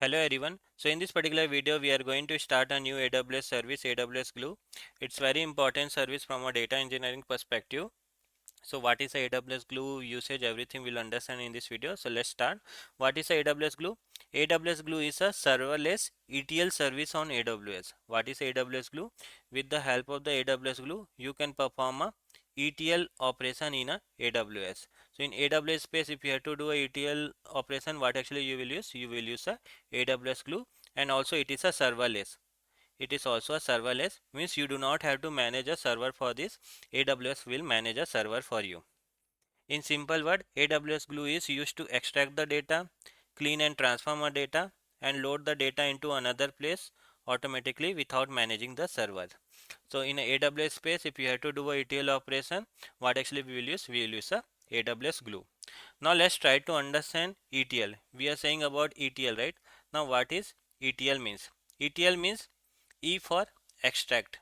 Hello everyone. So in this particular video we are going to start a new AWS service, AWS Glue. It's very important service from a data engineering perspective. So what is a AWS Glue usage, everything we'll understand in this video. So let's start. What is a AWS Glue? AWS Glue is a serverless ETL service on AWS. What is AWS Glue? With the help of the AWS Glue, you can perform a ETL operation in a AWS. So in AWS space, if you have to do a ETL operation, what actually you will use? You will use a AWS Glue, and also it is a serverless. It is also a serverless, means you do not have to manage a server for this. AWS will manage a server for you. In simple word, AWS Glue is used to extract the data, clean and transform a data, and load the data into another place automatically without managing the server. So in a AWS space, if you have to do a ETL operation, what actually we will use? We will use a AWS Glue. Now let's try to understand ETL. We are saying about ETL, right? Now what is ETL means? ETL means E for extract,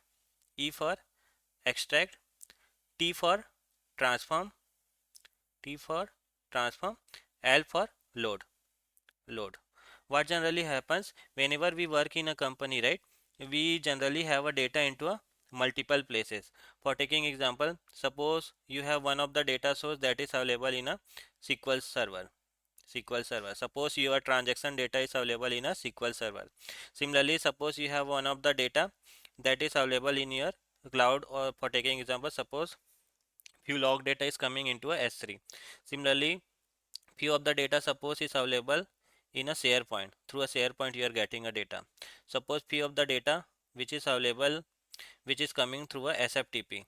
E for extract, T for transform, T for transform, L for load, load. What generally happens whenever we work in a company, right? We generally have a data into a multiple places. For taking example, suppose you have one of the data source that is available in a SQL server. SQL server. Suppose your transaction data is available in a SQL server. Similarly, suppose you have one of the data that is available in your cloud, or for taking example, suppose few log data is coming into a S3. Similarly, few of the data suppose is available in a SharePoint. Through a SharePoint you are getting a data. Suppose few of the data which is available, which is coming through a SFTP.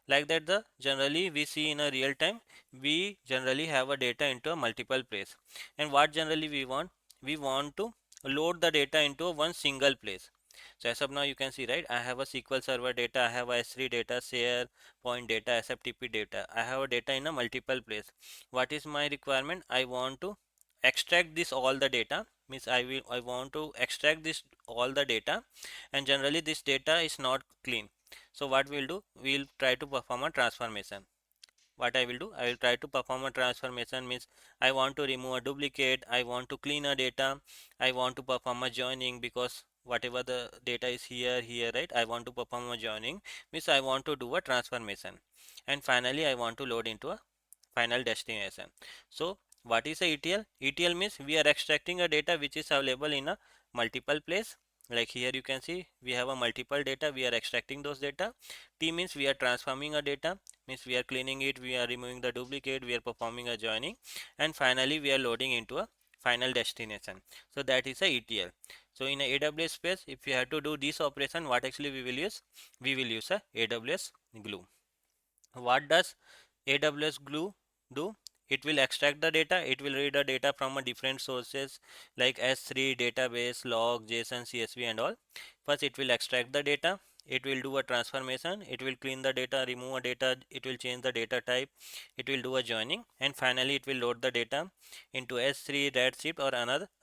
Like that, the generally we see in a real time, we generally have a data into a multiple place. And what generally we want to load the data into one single place. So as of now you can see, right, I have a SQL server data, I have a S3 data, share point data, SFTP data, I have a data in a multiple place. What is my requirement? I want to extract this all the data, means I want to extract this all the data, and generally this data is not clean. So what we'll do, we'll try to perform a transformation. What I will do, I will try to perform a transformation, means I want to remove a duplicate, I want to clean a data, I want to perform a joining, because whatever the data is here, right, I want to perform a joining, means I want to do a transformation, and finally I want to load into a final destination. So what is a ETL? ETL means we are extracting a data which is available in a multiple place. Like here you can see we have a multiple data, we are extracting those data. T means we are transforming a data, means we are cleaning it, we are removing the duplicate, we are performing a joining, and finally we are loading into a final destination. So that is a ETL. So in a AWS space, if you have to do this operation, what actually we will use? We will use a AWS Glue. What does AWS Glue do? It will extract the data, it will read the data from a different sources like S3, database, log, JSON, CSV and all. First it will extract the data, it will do a transformation, it will clean the data, remove a data, it will change the data type, it will do a joining, and finally it will load the data into S3, Redshift or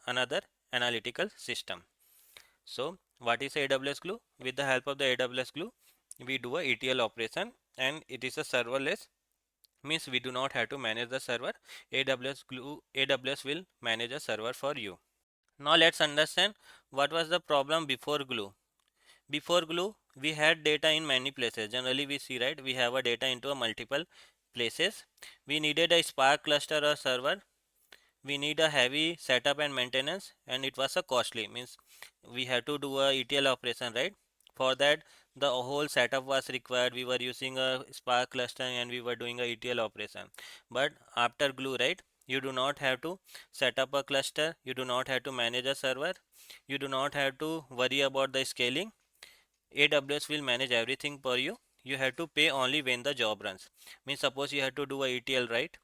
another analytical system. So what is AWS Glue? With the help of the AWS Glue, we do a ETL operation, and it is a serverless, means we do not have to manage the server. AWS will manage a server for you. Now let's understand what was the problem before Glue. Before Glue, we had data in many places. Generally we see, right, we have a data into a multiple places. We needed a Spark cluster or server, we need a heavy setup and maintenance, and it was a costly, means we had to do a ETL operation, right? For that the whole setup was required, we were using a Spark cluster and we were doing a ETL operation. But after Glue, right, you do not have to set up a cluster, you do not have to manage a server, you do not have to worry about the scaling. AWS will manage everything for you. You have to pay only when the job runs. Means suppose you have to do a ETL, right,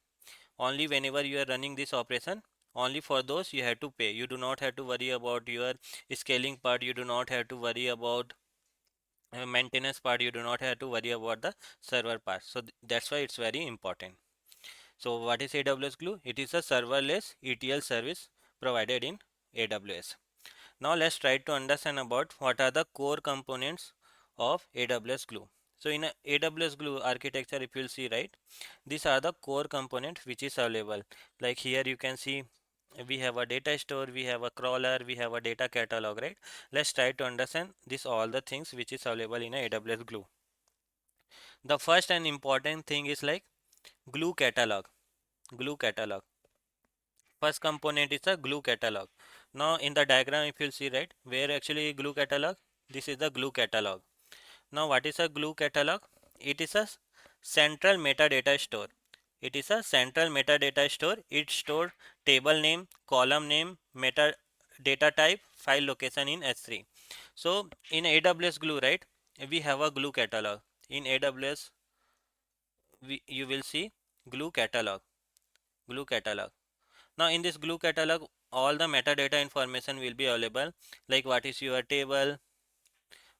only whenever you are running this operation, only for those you have to pay. You do not have to worry about your scaling part, you do not have to worry about maintenance part, you do not have to worry about the server part. So that's why it's very important. So what is AWS Glue? It is a serverless ETL service provided in AWS. Now let's try to understand about what are the core components of AWS Glue. So in a AWS Glue architecture, if you'll see, right, these are the core components which is available. Like here you can see we have a data store, we have a crawler, we have a data catalog, right? Let's try to understand this all the things which is available in a AWS Glue. The first and important thing is like Glue catalog. Glue catalog. First component is a Glue catalog. Now in the diagram, if you'll see, right, where actually Glue catalog, this is the Glue catalog. Now what is a Glue catalog? It is a central metadata store. It is a central metadata store. It stores table name, column name, metadata type, file location in S3. So in AWS Glue, right, we have a Glue catalog. In AWS, you will see Glue catalog. Glue catalog. Now in this Glue catalog, all the metadata information will be available, like what is your table,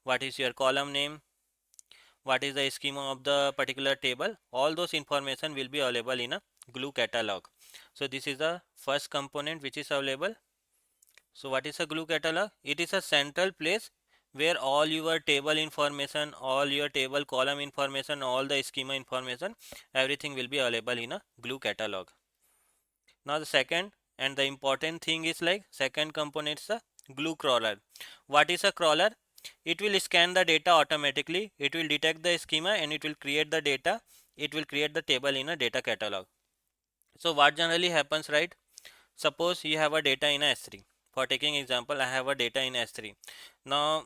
what is your column name, what is the schema of the particular table. All those information will be available in a Glue catalog. So this is the first component which is available. So what is a Glue catalog? It is a central place where all your table information, all your table column information, all the schema information, everything will be available in a Glue catalog. Now the second and the important thing is like second component is a Glue crawler. What is a crawler? It will scan the data automatically. It will detect the schema and it will create the data. It will create the table in a data catalog. So what generally happens, right? Suppose you have a data in S3. For taking example, I have a data in S3. Now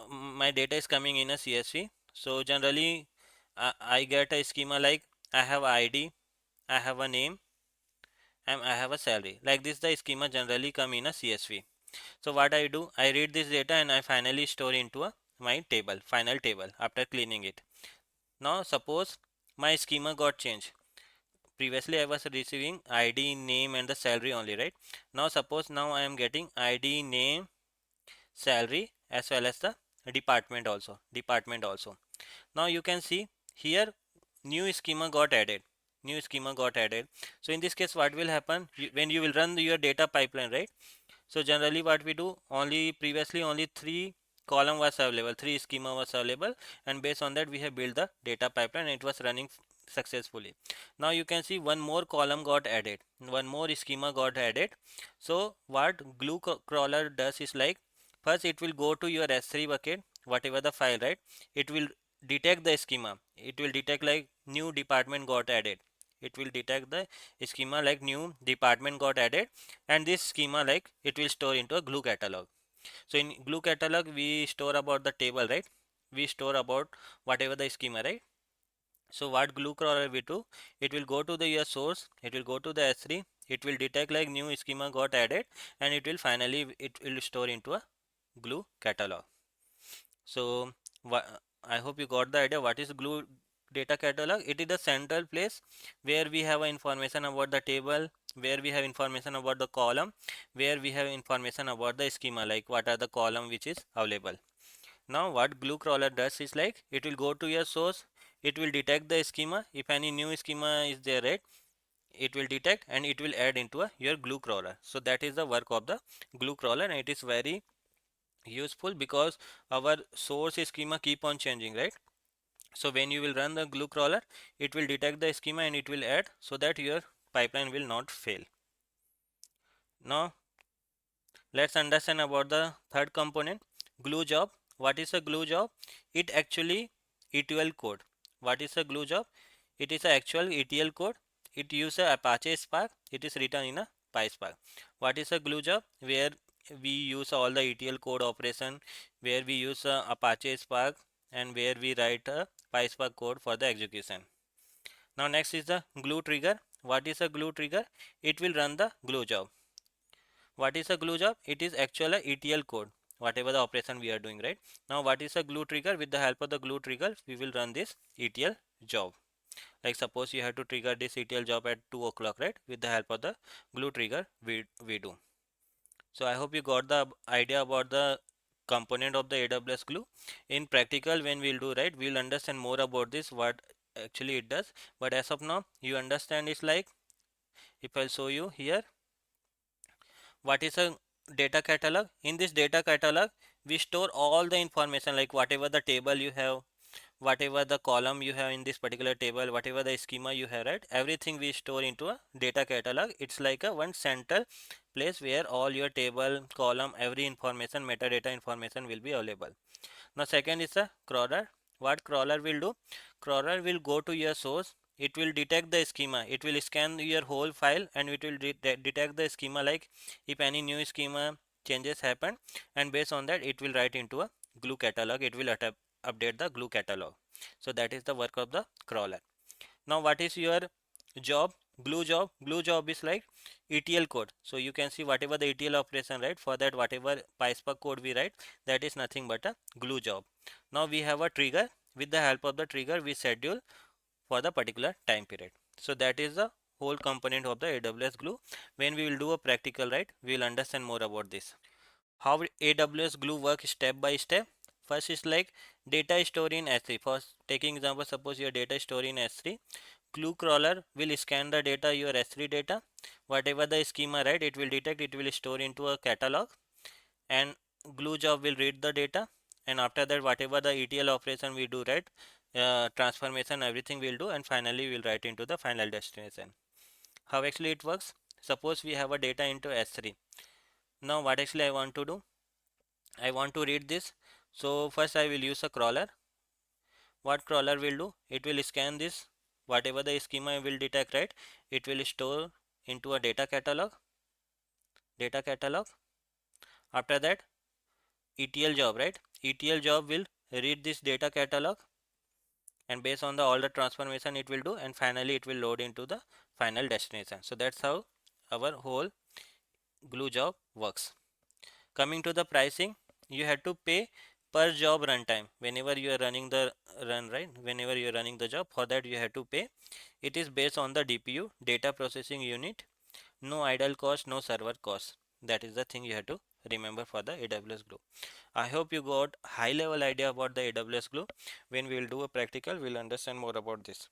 my data is coming in a CSV. So generally I get a schema like I have ID, I have a name, and I have a salary. Like this the schema generally come in a CSV. So what I do, I read this data and I finally store into my table, final table after cleaning it. Now suppose my schema got changed. Previously I was receiving ID, name and the salary only, right? Now suppose now I am getting ID, name, salary as well as the department also. Now you can see here new schema got added. New schema got added. So in this case what will happen when you will run your data pipeline, right? So generally what we do, only previously only three column was available, three schema was available, and based on that we have built the data pipeline and it was running successfully. Now you can see one more column got added, one more schema got added. So what Glue crawler does is like first it will go to your S3 bucket, whatever the file, right? It will detect the schema. It will detect like new department got added. It will detect the schema like new department got added, and this schema like it will store into a Glue catalog. So in Glue catalog we store about the table, right? We store about whatever the schema, right? So what Glue crawler will do, it will go to the your source, it will go to the S3, it will detect like new schema got added, and it will finally it will store into a Glue catalog. So I hope you got the idea what is Glue data catalog. It is the central place where we have information about the table, where we have information about the column, where we have information about the schema, like what are the column which is available. Now what Glue crawler does is like it will go to your source, it will detect the schema. If any new schema is there, right, it will detect and it will add into your Glue crawler. So that is the work of the Glue crawler, and it is very useful because our source schema keep on changing, right? So when you will run the Glue crawler, it will detect the schema and it will add so that your pipeline will not fail. Now let's understand about the third component, Glue job. What is a Glue job? It actually ETL code. What is a Glue job? It is a actual ETL code. It uses a Apache Spark. It is written in a PySpark. What is a Glue job? Where we use all the ETL code operation, where we use Apache Spark, and where we write a PySpark code for the execution. Now next is the Glue trigger. What is a Glue trigger? It will run the Glue job. What is a Glue job? It is actually a ETL code, whatever the operation we are doing, right? Now what is a Glue trigger? With the help of the Glue trigger, we will run this ETL job. Like suppose you have to trigger this ETL job at 2 o'clock, right? With the help of the Glue trigger, we do. So I hope you got the idea about the component of the AWS Glue. In practical, when we'll do, right, we'll understand more about this, what actually it does. But as of now, you understand it's like, if I'll show you here, what is a data catalog? In this data catalog, we store all the information like whatever the table you have, whatever the column you have in this particular table, whatever the schema you have, right, everything we store into a data catalog. It's like a one central place where all your table, column, every information, metadata information will be available. Now second is a crawler. What crawler will do? Crawler will go to your source. It will detect the schema. It will scan your whole file and it will detect the schema, like if any new schema changes happen, and based on that it will write into a glue catalog. It will update the glue catalog. So that is the work of the crawler. Now what is your job? Glue job. Glue job is like ETL code. So you can see whatever the ETL operation, right, for that whatever pyspark code we write, that is nothing but a glue job. Now we have a trigger. With the help of the trigger we schedule for the particular time period. So that is the whole component of the AWS Glue. When we will do a practical, right, we will understand more about this. How AWS Glue works step by step. First is like data stored in S3. First taking example, suppose your data is stored in S3. Glue crawler will scan the data, your S3 data. Whatever the schema, right, it will detect, it will store into a catalog, and glue job will read the data, and after that whatever the ETL operation we do, right, transformation, everything we'll do, and finally we'll write into the final destination. How actually it works? Suppose we have a data into S3. Now what actually I want to do? I want to read this. So first I will use a crawler. What crawler will do? It will scan this, whatever the schema will detect, right, it will store into a data catalog. After that ETL job, right, ETL job will read this data catalog, and based on the all the transformation it will do, and finally it will load into the final destination. So that's how our whole glue job works. Coming to the pricing, you have to pay per job runtime. Whenever you are running the run, right, whenever you are running the job, for that you have to pay. It is based on the DPU, data processing unit. No idle cost, no server cost. That is the thing you have to remember for the AWS Glue. I hope you got high level idea about the AWS Glue. When we will do a practical, we'll understand more about this.